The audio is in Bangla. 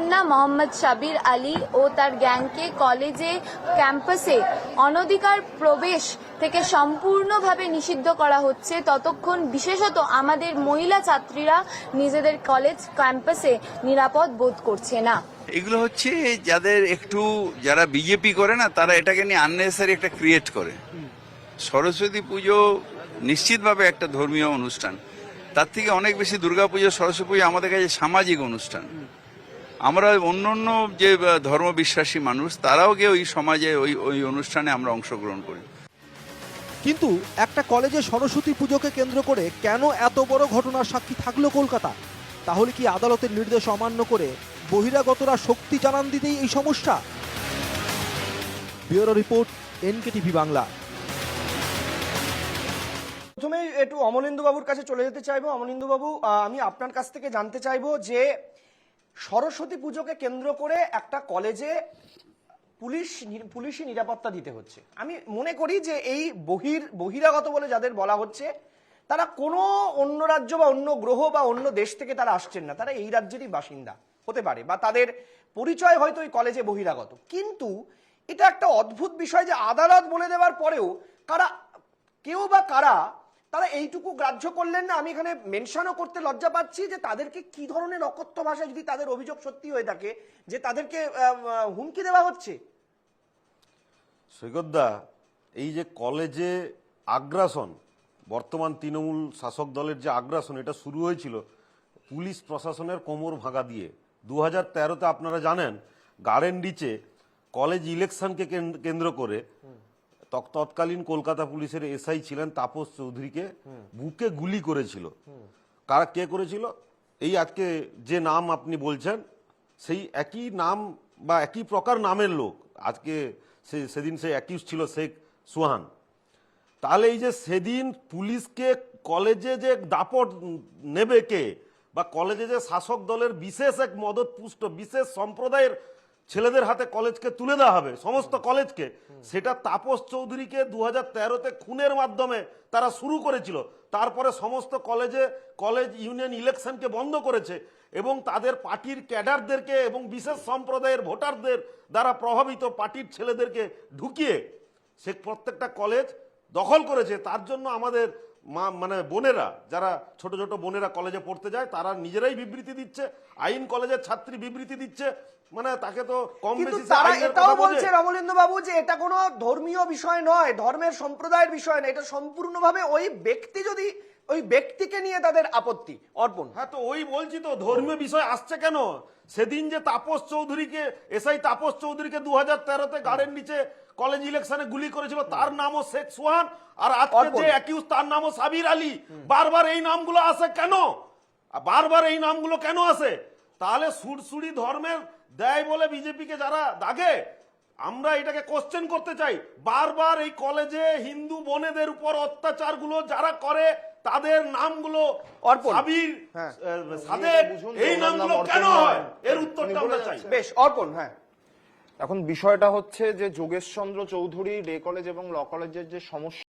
দেখুন না, মোহাম্মদ সাবির আলী ও তার গ্যাংকে কলেজে ক্যাম্পাসে অনধিকার প্রবেশ থেকে সম্পূর্ণভাবে নিষিদ্ধ করা হচ্ছে ততক্ষণ বিশেষত আমাদের মহিলা ছাত্রীরা নিজেদের কলেজ ক্যাম্পাসে নিরাপদ বোধ করছে না। এগুলো হচ্ছে যারা বিজেপি করে না, তারা এটাকে নিয়ে আননেসেসারি একটা ক্রিয়েট করে। সরস্বতী পুজো নিশ্চিতভাবে একটা ধর্মীয় অনুষ্ঠান, তার থেকে অনেক বেশি দুর্গাপুজো, সরস্বতী পুজো আমাদের কাছে সামাজিক অনুষ্ঠান। আমরা অন্য যে ধর্ম বিশ্বাসী মানুষ, তারাও গিয়ে ওই সমাজে ওই অনুষ্ঠানে আমরা অংশগ্রহণ করি। কিন্তু একটা কলেজে সরস্বতী পুজোকে কেন্দ্র করে কেন এত বড় ঘটনার সাক্ষী থাকলো কলকাতা? তাহলে কি আদালতের নির্দেশ অমান্য করে বহিরাগতরা শক্তি জানান দিতেই এই সমস্যা? Bureau report, NKTV Bangla. প্রথমে একটু অমলেন্দু বাবুর কাছে চলে যেতে চাইবো। অমলেন্দু বাবু, আমি আপনার কাছ থেকে জানতে চাইবো যে সরস্বতী পুজোকে কেন্দ্র করে একটা কলেজে পুলিশি নিরাপত্তা দিতে হচ্ছে। আমি মনে করি যে এই বহিরাগত বলে যাদের বলা হচ্ছে, তারা কোনো অন্য রাজ্য বা অন্য গ্রহ বা অন্য দেশ থেকে তারা আসছেন না, তারা এই রাজ্যেরই বাসিন্দা হতে পারে বা তাদের পরিচয় হয়তো এই কলেজে বহিরাগত। কিন্তু এটা একটা অদ্ভুত বিষয় যে আদালত বলে দেওয়ার পরেও কারা তারা এইটুকু গ্রাহ্য করলেন না। আমি এখানে মেনশনও করতে লজ্জা পাচ্ছি যে তাদেরকে কি ধরনের অকথ্য ভাষায়, যদি তাদের অভিযোগ সত্যি হয়ে থাকে, যে তাদেরকে হুমকি দেওয়া হচ্ছে। সৈকতদা, এই যে কলেজে আগ্রাসন, বর্তমান তৃণমূল শাসক দলের যে আগ্রাসন, এটা শুরু হয়েছিল পুলিশ প্রশাসনের কোমর ভাঙা দিয়ে। 2013-তে আপনারা জানেন গার্ডেন রিচে কলেজ ইলেকশনকে কেন্দ্র করে তৎকালীন কলকাতা পুলিশের এসআই ছিলেন তাপস চৌধুরীকে বুকে গুলি করেছিল। কে করেছিল? এই আজকে যে নাম আপনি বলছেন, সেই একই নাম বা একই প্রকার নামের লোক আজকে সেদিন সে অ্যাকিউজ ছিল শেখ সুহান। তাহলে এই যে সেদিন পুলিশকে কলেজে যে দাপট নেবে কে, বা কলেজে যে শাসক দলের বিশেষ এক মদতপুষ্ট বিশেষ সম্প্রদায়ের ছেলেদের হাতে কলেজকে তুলে দেওয়া হবে, সমস্ত কলেজকে, সেটা তাপস চৌধুরীকে 2013-তে খুনের মাধ্যমে তারা শুরু করেছিল। তারপরে সমস্ত কলেজ ইউনিয়ন ইলেকশনকে বন্ধ করেছে এবং তাদের পার্টির ক্যাডারদেরকে এবং বিশেষ সম্প্রদায়ের ভোটারদের দ্বারা প্রভাবিত পার্টির ছেলেদেরকে ঢুকিয়ে সে প্রত্যেকটা কলেজ দখল করেছে। তার জন্য আমাদের বোনেরা, যারা ছোট ছোট বোনেরা কলেজে পড়তে যায়, তারা নিজেরাই বিবৃতি দিচ্ছে, আইন কলেজের ছাত্রী বিবৃতি দিচ্ছে, তাকে তো কম বেশি তারা এটাও বলছেন অমলেন্দু বাবু যে এটা কোনো ধর্মীয় বিষয় নয়, ধর্মের সম্প্রদায়ের বিষয় না, এটা সম্পূর্ণভাবে ওই ব্যক্তি, যদি ওই ব্যক্তিকে নিয়ে তাদের আপত্তি। অর্পণ, হ্যাঁ, তো ওই বলছি তো, ধর্মীয় বিষয় আসছে কেন? সেদিন যে এসআই তাপস চৌধুরীকে 2013-তে গার্ডেন নিচে কলেজ ইলেকশনে গুলি করেছিল, তার নামও শেখ সুহান, আর আজকে যে অ্যাকিউজ তার নামও সাবির আলী। বারবার এই নামগুলো আসে কেন? আসে? তাহলে সুরসুরি ধর্মের দেয় বলে বিজেপিকে যারা দাগে, আমরা এটাকে কোশ্চেন করতে চাই। বারবার এই কলেজে হিন্দু বোনেদের উপর অত্যাচারগুলো যারা করে, তাদের নামগুলো সাবির, সাদেক, এই নামগুলো কেন হয়? এর উত্তরটা আমরা চাই। বেশ, অর্পণ। হ্যাঁ, এখন বিষয়টা হচ্ছে যে যোগেশচন্দ্র চৌধুরী ডে কলেজ এবং ল কলেজের যে সমস্যা